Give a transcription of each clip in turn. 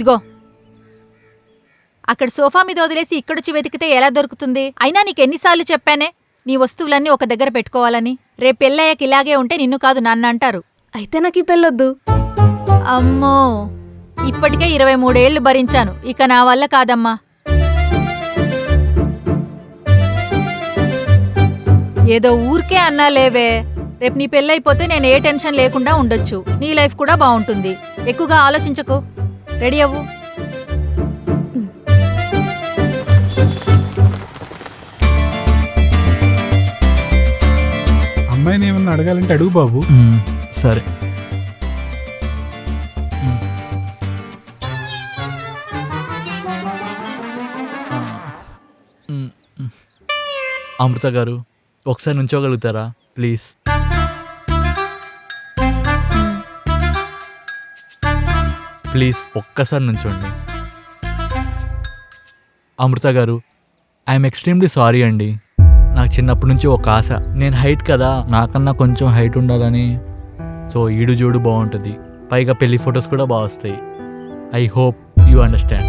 ఇదిగో అక్కడ సోఫా మీద వదిలేసి ఇక్కడొచ్చి వెతికితే ఎలా దొరుకుతుంది? అయినా నీకెన్నిసార్లు చెప్పానే నీ వస్తువులన్నీ ఒక దగ్గర పెట్టుకోవాలని. రేపు పెళ్ళయ్యాక ఇలాగే ఉంటే నిన్ను కాదు నన్ను అంటారు. అయితే నాకు ఈ పెళ్ళొద్దు. అమ్మో, ఇప్పటికే 23 ఏళ్లు భరించాను, ఇక నా వల్ల కాదమ్మా. ఏదో ఊరికే అన్నా లేవే. రేపు నీ పెళ్ళైపోతే నేను ఏ టెన్షన్ లేకుండా ఉండొచ్చు, నీ లైఫ్ కూడా బాగుంటుంది. ఎక్కువగా ఆలోచించకు, రెడీ అవ్వు. అమ్మాయిని ఏమన్నా అడగాలంటే అడుగు బాబు. సరే. అమృత గారు ఒకసారి నుంచోగలుగుతారా ప్లీజ్? ప్లీజ్ ఒక్కసారి నుంచోండి. అమృత గారు, ఐఎమ్ ఎక్స్ట్రీమ్లీ సారీ అండి. నాకు చిన్నప్పటి నుంచి ఒక ఆశ, నేను హైట్ కదా, నాకన్నా కొంచెం హైట్ ఉండాలని. సో ఈడు జోడు బాగుంటుంది, పైగా పెళ్లి ఫొటోస్ కూడా బాగా వస్తాయి. I hope you understand.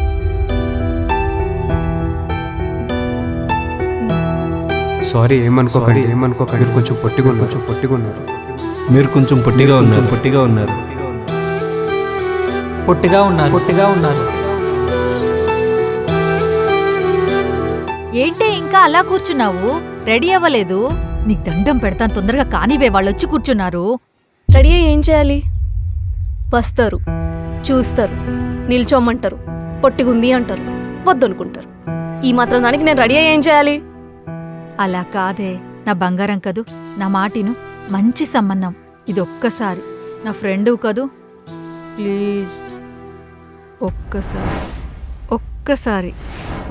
Sorry, ఏమనుకోకండి. మీరు కొంచెం పొట్టిగా ఉన్నారు. మీరు కొంచెం పొట్టిగా ఉన్నారు. ఏంటే ఇంకా అలా కూర్చున్నావు? రెడీ అవ్వలేదు? నీకు దండం పెడతాను, తొందరగా కానివే, వాళ్ళొచ్చి కూర్చున్నారు. రెడీ అయ్యి ఏం చేయాలి? వస్తారు, చూస్తారు, నిల్చోమంటారు, పొట్టిగుంది అంటారు, వద్దనుకుంటారు. ఈ మాత్రం దానికి నేను రెడీ అయ్యి ఏం చేయాలి? అలా కాదే నా బంగారం కదూ, నా మాటిను. మంచి సంబంధం ఇది, ఒక్కసారి నా ఫ్రెండు కదూ, ప్లీజ్ ఒక్కసారి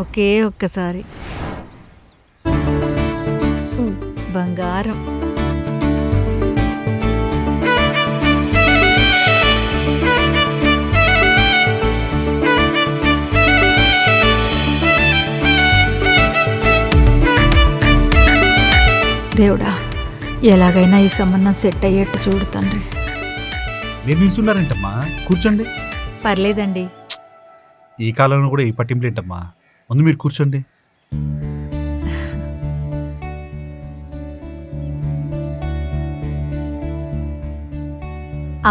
ఒకే ఒక్కసారి బంగారం. దేవుడా, ఎలాగైనా ఈ సంబంధం సెట్ అయ్యేట్టు చూడు తండ్రి. మీరు నిల్చున్నారేంటమ్మా, కూర్చోండి. పర్లేదండి. ఈ కాలంలో కూడా ఈ పట్టింపులు ఏంటమ్మా, ముందు మీరు కూర్చోండి.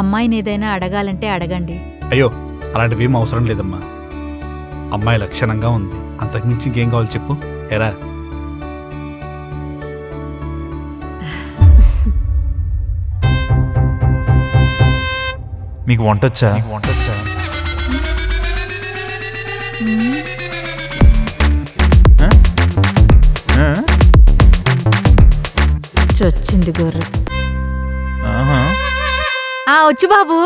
అమ్మాయిని ఏదైనా అడగాలంటే అడగండి. అయ్యో, అలాంటివి ఏం అవసరం లేదమ్మా. అమ్మాయి లక్షణంగా ఉంది, అంతకుమించి ఇంకేం కావాలి చెప్పు. ఎరా మీకు వంటొచ్చా? చొచ్చింది గొర్రె. వచ్చు బాబు,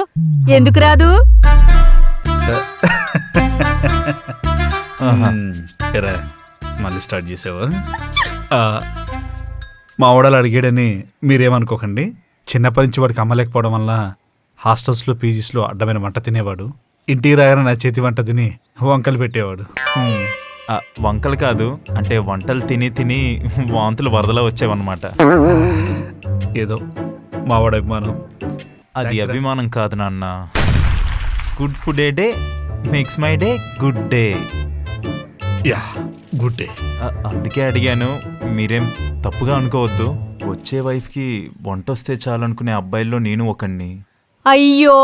ఎందుకు రాదు? ఎరా మళ్ళీ స్టార్ట్ చేసావా? మా ఓడలు అడిగాడని మీరేమనుకోకండి. చిన్నప్పటి నుంచి వాడికి అమ్మలేకపోవడం వల్ల హాస్టల్స్లో పీజీస్లో అడ్డమైన వంట తినేవాడు. ఇంటికి రాగానే నా చేతి వంట తిని వంకలు పెట్టేవాడు. వంకలు కాదు, అంటే వంటలు తిని వాంతులు వరదలా వచ్చేవన్నమాట. ఏదో మా వాడు అభిమానం. అది అభిమానం కాదు నాన్న. Good food A day makes my day good day. Yeah, good day. అందుకే అడిగాను, మీరేం తప్పుగా అనుకోవద్దు. వచ్చే వైఫ్కి వంట వస్తే చాలనుకునే అబ్బాయిల్లో నేను ఒకణ్ణి. అయ్యో,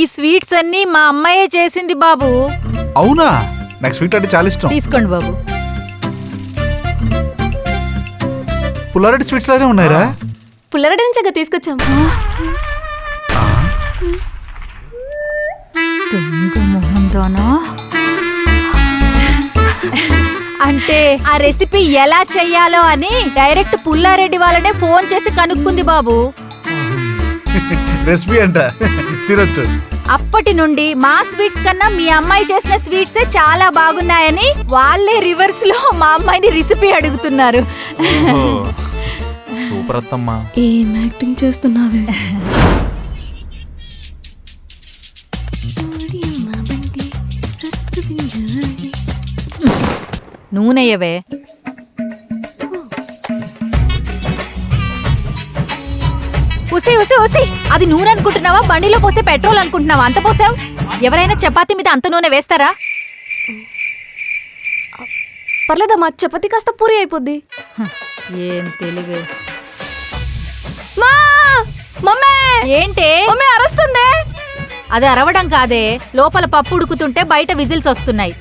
ఈ స్వీట్స్ అన్నీ మా అమ్మాయే చేసింది బాబు. అవునా? నాకు స్వీట్ అంటే చాలా ఇష్టం. తీసుకోండి బాబు. పుల్లారెడ్డి స్వీట్స్ లానే ఉన్నాయరా? పుల్లరెడ్డి నుంచి తీసుకొచ్చాం. అంటే ఆ రెసిపీ ఎలా చెయ్యాలో అని డైరెక్ట్ పుల్లారెడ్డి వాళ్ళనే ఫోన్ చేసి కనుక్కుంది బాబు. రెసిపీ అంట, తినొచ్చు. అప్పటి నుండి మా స్వీట్స్ కన్నా మీ అమ్మాయి చేసిన స్వీట్సే చాలా బాగున్నాయని వాళ్ళే రివర్స్ లో మా అమ్మాయిని రెసిపీ అడుగుతున్నారు. సూపర్ అత్తమ్మా. ఏం యాక్టింగ్ చేస్తున్నావే? నూనెయవే. ఉసి ఓసి ఓసి అది నూనె అనుకుంటున్నావా బండిలో పోసే పెట్రోల్ అనుకుంటున్నావా అంత పోసావు? ఎవరైనా చపాతీ మీద అంత నూనె వేస్తారా? పర్లేదమ్మా, చపాతీ కాస్త పూరి అయిపోద్ది. ఏం తెలివే. మా మమ్మీ ఏంటే? మమ్మీ అరుస్తుంది. అది అరవడం కాదే, లోపల పప్పు ఉడుకుతుంటే బయట విజిల్స్ వస్తున్నాయి.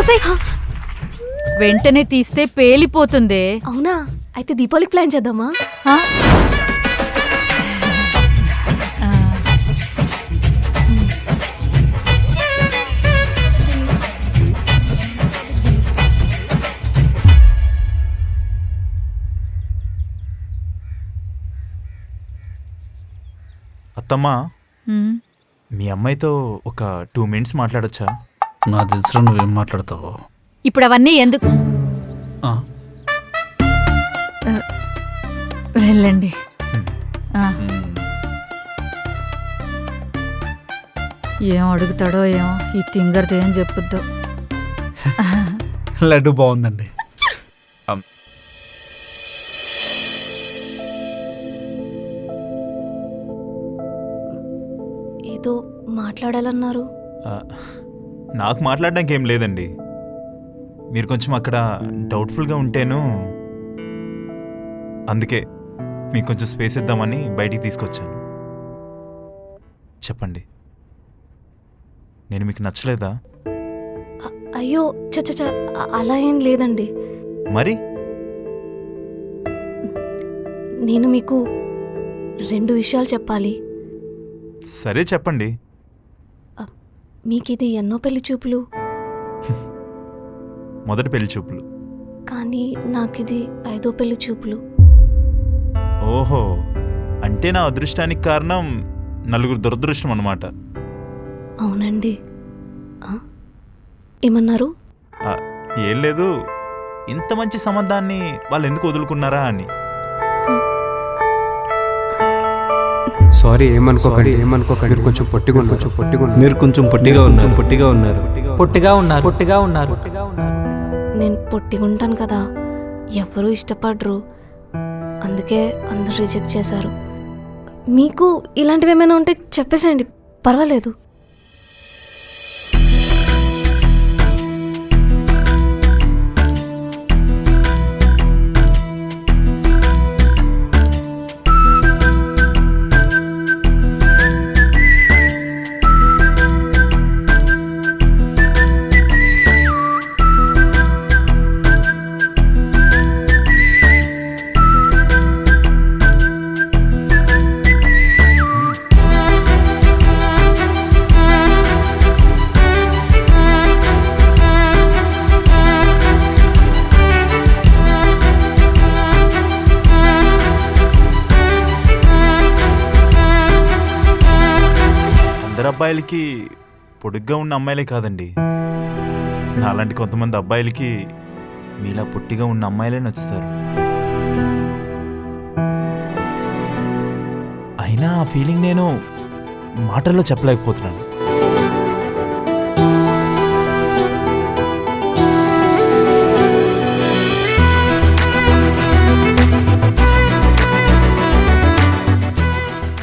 ఒసేయ్, వెంటనే తీస్తే పేలిపోతుందే. అవునా? అయితే దీపావళికి ప్లాన్ చేద్దామా? ఆ? అత్తమ్మా, ఉమ్. మీ అమ్మాయితో ఒక 2 minutes మాట్లాడొచ్చా? నా తెలుసురా నువ్వేం మాట్లాడతావు. ఇప్పుడు అవన్నీ ఎందుకు? ఆ, వెళ్ళండి. ఆ. ఏం అడుగుతాడో ఏమో, ఈ తింగర్ది ఏం చెప్పుద్దో. లడ్డు బాగుందండి. ఏదో మాట్లాడాలన్నారు. ఆ, నాకు మాట్లాడడానికి ఏం లేదండి. మీరు కొంచెం అక్కడ డౌట్ఫుల్గా ఉంటేను, అందుకే మీకు కొంచెం స్పేస్ ఇద్దామని బయటికి తీసుకొచ్చాను. చెప్పండి, నేను మీకు నచ్చలేదా? అయ్యో చచ్చ అలా ఏం లేదండి. మరి నేను మీకు 2 విషయాలు చెప్పాలి. సరే చెప్పండి. మీకిది ఎన్నో పెళ్లి చూపులు? మొదటి పెళ్లి చూపులు. కానీ నాకిది 5వ పెళ్లి చూపులు. ఓహో, అంటే నా అదృష్టానికి కారణం 4 దురదృష్టం అన్నమాట. అవునండి. ఆ? ఏమన్నారు? ఏం లేదు, ఇంత మంచి సంబంధాన్ని వాళ్ళు ఎందుకు వదులుకున్నారా అని. సారీ ఏమనుకోకండి. మీరు కొంచెం పొట్టిగా ఉన్నారు. మీరు కొంచెం పొట్టిగా ఉన్నారు. నేను పొట్టిగుంటాను కదా, ఎవరూ ఇష్టపడరు. అందుకే అందరూ రిజెక్ట్ చేశారు. మీకు ఇలాంటివి ఏమైనా ఉంటే చెప్పేసేయండి, పర్వాలేదు. అందరు అబ్బాయిలకి పొడుగ్గా ఉన్న అమ్మాయిలే కాదండి, నాలాంటి కొంతమంది అబ్బాయిలకి మీలా పొట్టిగా ఉన్న అమ్మాయిలే నచ్చుతారు. అయినా ఆ ఫీలింగ్ నేను మాటల్లో చెప్పలేకపోతున్నాను.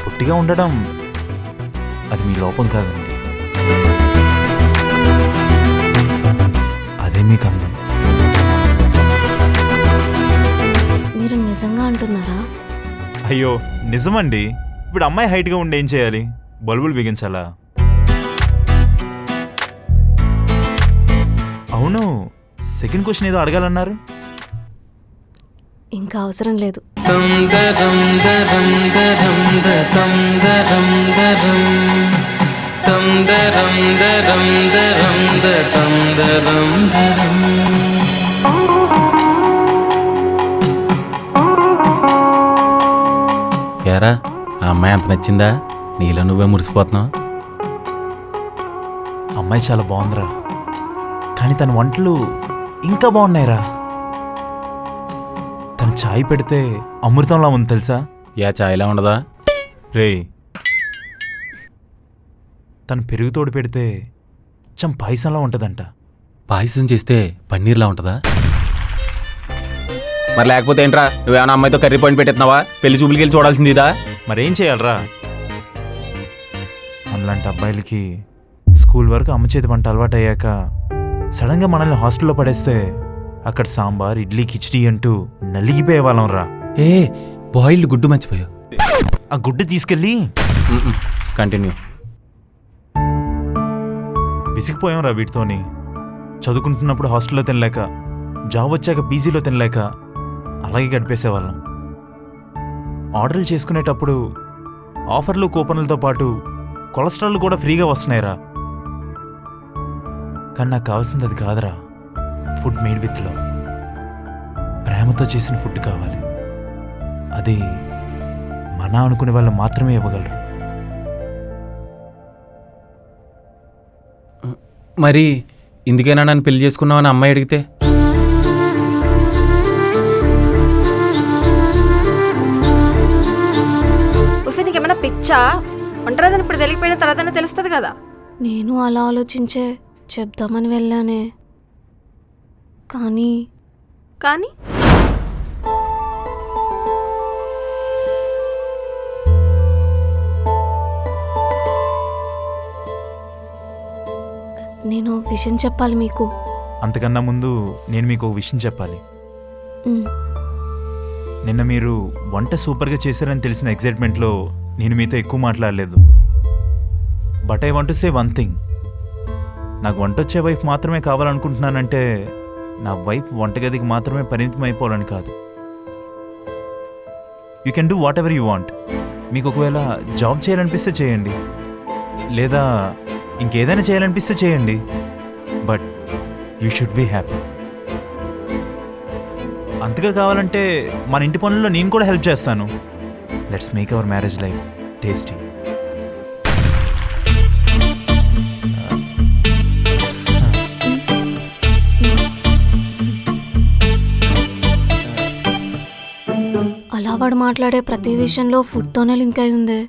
పొట్టిగా ఉండడం అది మీ లోపం కాదండి, అదే మీకు అందం. మీరు నిజంగా అంటున్నారా? అయ్యో నిజమండి. ఇప్పుడు అమ్మాయి హైట్గా ఉండి ఏం చేయాలి? బల్బులు బిగించాలా? అవును, సెకండ్ క్వశ్చన్ ఏదో అడగాలన్నారు. ఇంకా అవసరం లేదు. ఏరా, ఆ అమ్మాయి అంత నచ్చిందా? నీలో నువ్వే మురిసిపోతున్నావు. అమ్మాయి చాలా బాగుందిరా, కానీ తన వంటలు ఇంకా బాగున్నాయిరా. తను చాయ్ పెడితే అమృతంలా ఉంది తెలుసా? యా చాయ్లా ఉండదా? రే, తను పెరుగు తోడు పెడితే చం పాయసంలా ఉంటుందంట. పాయసం చేస్తే పన్నీర్లా ఉంటుందా? మరి లేకపోతే ఏంట్రా, నువ్వేమైనా అమ్మాయితో కర్రీ పాయింట్ పెట్టేస్తున్నావా? పెళ్లి చూపులకి వెళ్ళి చూడాల్సిందిదా? మరేం చేయాలరా? మనలాంటి అబ్బాయిలకి స్కూల్ వరకు అమ్మ చేతి వంట అలవాటు అయ్యాక సడన్గా మనల్ని హాస్టల్లో పడేస్తే అక్కడ సాంబార్ ఇడ్లీ కిచిడి అంటూ నలిగిపోయే వాళ్ళం రా. ఏ బాయిల్డ్ గుడ్డు మర్చిపోయావు. ఆ గుడ్డు తీసుకెళ్ళి కంటిన్యూ. విసిగిపోయాం రా వీటితోని. చదువుకుంటున్నప్పుడు హాస్టల్లో తినలేక, జాబ్ వచ్చాక పీజీలో తినలేక అలాగే గడిపేసేవాళ్ళం. ఆర్డర్లు చేసుకునేటప్పుడు ఆఫర్లు కూపన్లతో పాటు కొలెస్ట్రాల్ కూడా ఫ్రీగా వస్తున్నాయిరా. కానీ నాకు కావాల్సింది అది కాదురా. ఫుడ్ మేడ్ విత్ లవ్, ప్రేమతో చేసిన ఫుడ్ కావాలి. అది మన అనుకునే వాళ్ళు మాత్రమే ఇవ్వగలరు. మరి ఇందుకేనా నన్ను పెళ్లి చేసుకున్నావు అని అమ్మాయి అడిగితే? వస్తే నీకేమైనా పిచ్చా? ఒంటరిదని ఇప్పుడు తెలియకపోయిన తర్వాతనే తెలుస్తుంది కదా. నేను అలా ఆలోచించే చెప్దామని వెళ్ళానే, కానీ కానీ నేను విషయం చెప్పాలి మీకు. అంతకన్నా ముందు నేను మీకు ఒక విషయం చెప్పాలి. మ్, నిన్న మీరు వంట సూపర్గా చేశారని తెలిసిన ఎగ్జైట్మెంట్లో నేను మీతో ఎక్కువ మాట్లాడలేదు. But I want to say one thing. నాకు వంట వచ్చే వైఫ్ మాత్రమే కావాలనుకుంటున్నానంటే నా వైఫ్ వంటగదికి మాత్రమే పరిమితం అయిపోవాలని కాదు. You can do whatever you want. మీకు ఒకవేళ జాబ్ చేయాలనిపిస్తే చేయండి, లేదా ఇంకేదైనా చేయాలనిపిస్తే చేయండి. But you should be happy. అంతగా కావాలంటే మన ఇంటి పనుల్లో నేను కూడా హెల్ప్ చేస్తాను. Let's make our marriage life tasty. అలా వాడు మాట్లాడే ప్రతి విషయంలో ఫుడ్తోనే లింక్ అయి ఉంది.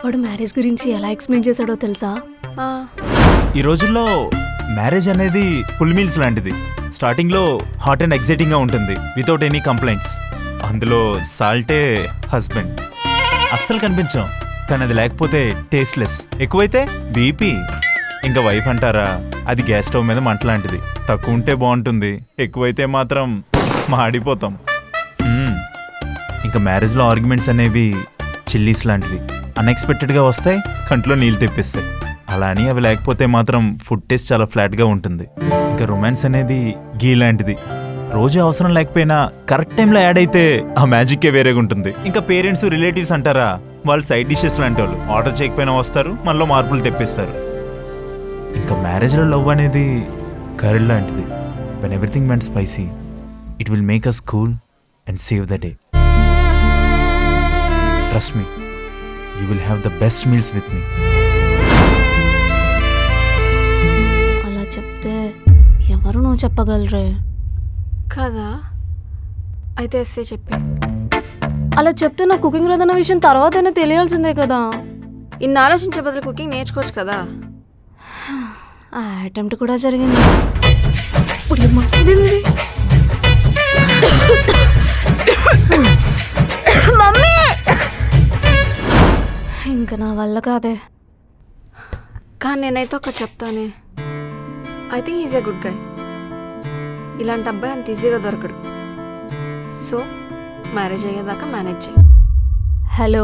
వాడు మ్యారేజ్ గురించి ఎలా ఎక్స్ప్లెయిన్ చేశాడో తెలుసా? ఆ, ఈ రోజుల్లో మ్యారేజ్ అనేది ఫుల్ మీల్స్ లాంటిది. స్టార్టింగ్లో హాట్ అండ్ ఎగ్జైటింగ్గా ఉంటుంది, వితౌట్ ఎనీ కంప్లైంట్స్. అందులో సాల్టే హస్బెండ్. అస్సలు కనిపించాం, కానీ అది లేకపోతే టేస్ట్లెస్. ఎక్కువైతే బీపీ. ఇంకా వైఫ్ అంటారా, అది గ్యాస్ స్టవ్ మీద మంట లాంటిది. తక్కువ ఉంటే బాగుంటుంది, ఎక్కువైతే మాత్రం మాడిపోతాం. ఇంకా మ్యారేజ్లో ఆర్గ్యుమెంట్స్ అనేవి చిల్లీస్ లాంటివి. అన్ఎక్స్పెక్టెడ్గా వస్తాయి, కంట్లో నీళ్ళు తెప్పిస్తాయి. అలా అని అవి లేకపోతే మాత్రం ఫుడ్ టేస్ట్ చాలా ఫ్లాట్గా ఉంటుంది. ఇంకా రొమాన్స్ అనేది గీ లాంటిది. రోజు అవసరం లేకపోయినా కరెక్ట్ టైంలో యాడ్ అయితే ఆ మ్యాజిక్కే వేరేగా ఉంటుంది. ఇంకా పేరెంట్స్ రిలేటివ్స్ అంటారా, వాళ్ళు సైడ్ డిషెస్ లాంటి వాళ్ళు. ఆర్డర్ చేయకపోయినా వస్తారు, మనలో మార్పులు తెప్పిస్తారు. ఇంకా మ్యారేజ్లో లవ్ అనేది కర్డ్ లాంటిది. When everything went spicy, it will make us cool and save the day. Trust me, you will have the best meals with me. అలా చెప్తే ఎవరు నువ్వు చెప్పగలరే కదా. అయితే ఎస్సే చెప్పి అలా చెప్తే నా కుకింగ్ రాదన్న విషయం తర్వాతైనా తెలియాల్సిందే కదా. ఇన్ని ఆలోచించే బదులు కుకింగ్ నేర్చుకోవచ్చు కదా. ఆ అటెంప్ట్ కూడా జరిగింది. ఉడియమ్మ, ఇదేంది? మమ్మీ, ఇంకా నా వల్ల కాదే. కానీ నేనైతే ఒకటి చెప్తానే, I think is a good guy. ఇలాంటి అబ్బాయి అంత ఈజీగా దొరకడు. సో మ్యారేజ్ అయ్యేదాకా మేనేజ్ చేయి. హలో,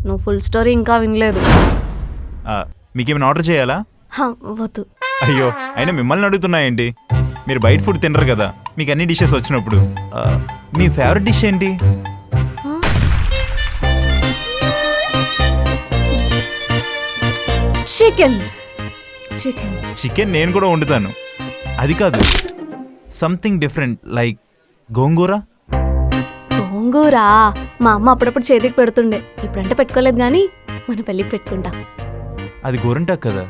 నువ్వు ఫుల్ స్టోరీ ఇంకా వినలేదు. మీకేమైనా ఆర్డర్ చేయాలా? వద్దు. అయ్యో, అయినా మిమ్మల్ని అడుగుతున్నాయండి. మీరు బయట ఫుడ్ తినరు కదా, మీకు అన్ని డిషెస్ వచ్చినప్పుడు. మీ ఫేవరెట్ డిష్ ఏంటి? చికెన్. చికెన్ చికెన్ నేను కూడా వండుతాను. అది కాదు, సంథింగ్ డిఫరెంట్ లైక్ గోంగూర. గోంగూర మా అమ్మ అప్పుడప్పుడు చేతికి పెడుతుండే. ఇప్పుడంటే పెట్టుకోలేదు, కానీ మన పెళ్ళికి పెట్టుకుంటా. అది గోరింటాకు కదా,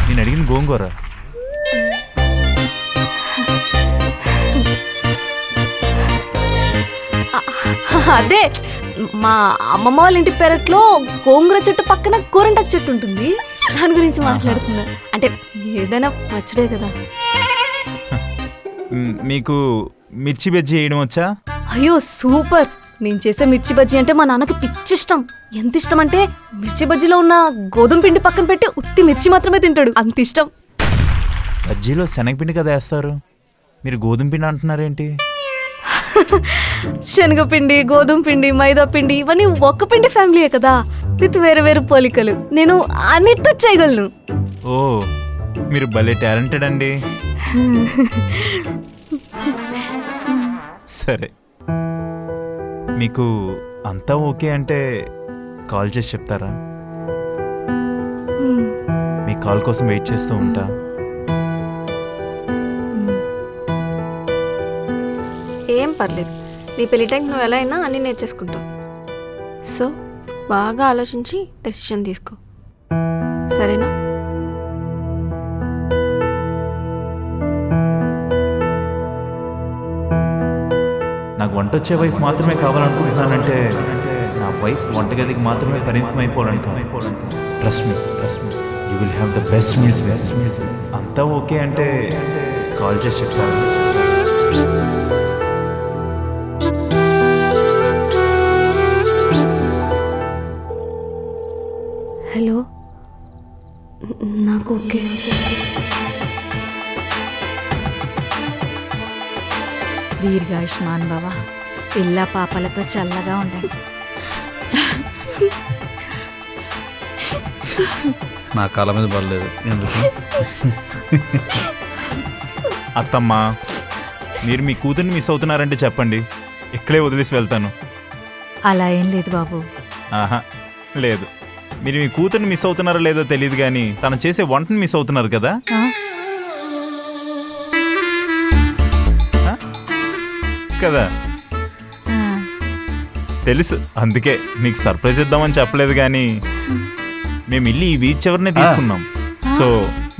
నేను అడిగింది గోంగూర. అదే, మా అమ్మమ్మ వాళ్ళ ఇంటి పెరట్లో గోంగూర చెట్టు పక్కన గోరింటాకు చెట్టు ఉంటుంది. దాని గురించి మాట్లాడుతున్నా. అంటే ఏదైనా పచ్చడే కదా. మీకు మిర్చి బజ్జీ వేయడం వచ్చా? అయ్యో సూపర్. నేను చేసే మిర్చి బజ్జీ అంటే మా నాన్నకి పిచ్చి ఇష్టం. ఎంత ఇష్టం అంటే మిర్చి బజ్జీలో ఉన్న గోధుమ పిండి పక్కన పెట్టి ఉత్తి మిర్చి మాత్రమే తింటాడు, అంత ఇష్టం. బజ్జీలో శనగపిండి కదా వేస్తారు, మీరు గోధుమ పిండి అంటున్నారేంటి? శనగపిండి, గోధుమ పిండి, మైదా పిండి ఇవన్నీ ఒక్క పిండి ఫ్యామిలీయే కదా, విత్ వేరే వేరే పోలికలు. నేను అన్నిటితో చేయగలను. ఓ, మీరు భలే టాలెంటెడ్ అండి. సరే, మీకు అంతా ఓకే అంటే కాల్ చేసి చెప్తారా? మీ కాల్ కోసం వెయిట్ చేస్తూ ఉంటా. ఏం పర్లేదు, నీ పెళ్లి టైంకి నువ్వు ఎలా అయినా అన్నీ నేర్చేసుకుంటావు. సో బాగా ఆలోచించి డెసిషన్ తీసుకో, సరేనా? నాకు వంట వచ్చే వైఫ్ మాత్రమే కావాలనుకుంటున్నానంటే నా వైఫ్ వంటగదికి మాత్రమే పరిమితం అయిపోవాలని కాదు. Trust me, you will have the best meals. అంతా ఓకే అంటే కాల్ చేసి చెప్తాను. హలో, నాకు ఓకే. దీర్ఘాయుష్మాన్ భవ, పిల్ల పాపలతో చల్లగా ఉండండి. నా కాళ్ళ మీద పడలేదు ఎందుకు? అత్తమ్మ, మీరు మీ కూతుర్ని మిస్ అవుతున్నారంటే చెప్పండి, ఇక్కడే వదిలేసి వెళ్తాను. అలా ఏం లేదు బాబు. ఆహా, లేదు. మీరు మీ కూతుర్ని మిస్ అవుతున్నారో లేదో తెలియదు కానీ తను చేసే వంటని మిస్ అవుతున్నారు కదా. ఆ? కదా ఆ. తెలుసు, అందుకే మీకు సర్ప్రైజ్ ఇద్దామని చెప్పలేదు కానీ మేము ఇల్లు ఈ బీచ్ ఎవరినే తీసుకున్నాం. సో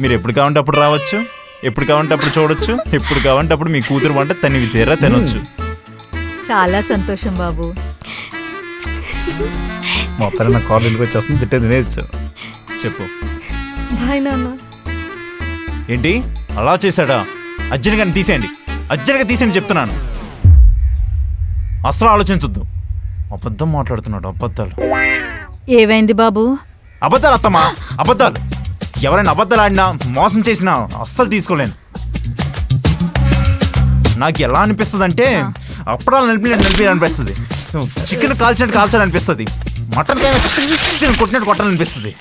మీరు ఎప్పుడు కావాలంటే అప్పుడు రావచ్చు, ఎప్పుడు కావాలంటే అప్పుడు చూడొచ్చు, ఎప్పుడు కావాలంటే అప్పుడు మీ కూతురు వంట తనివి తీరా తినొచ్చు. చాలా సంతోషం బాబు. మొత్తం నా కాల్ ఇంటికి వచ్చేస్తుంది, తిట్టే తినేచ్చు. చెప్పు. బాయ్ నాన్న. ఏంటి అలా చేశాడా? అర్జెంట్గా తీసేయండి, అర్జెంట్గా తీసేయండి చెప్తున్నాను. అసలు ఆలోచించొద్దు. అబద్ధం మాట్లాడుతున్నాడు, అబద్ధాలు. ఏమైంది బాబు? అబద్ధాలు అత్తమ్మా, అబద్ధాలు. ఎవరైనా అబద్ధాలు ఆడినా మోసం చేసినా అస్సలు తీసుకోలేను. నాకు ఎలా అనిపిస్తుంది అంటే అప్పడాలు నలిపి అనిపిస్తుంది, చికెన్ కాల్చినట్టు కాల్చాలనిపిస్తుంది, మటన్ చికెన్ కొట్టినట్టు కొట్టాలనిపిస్తుంది.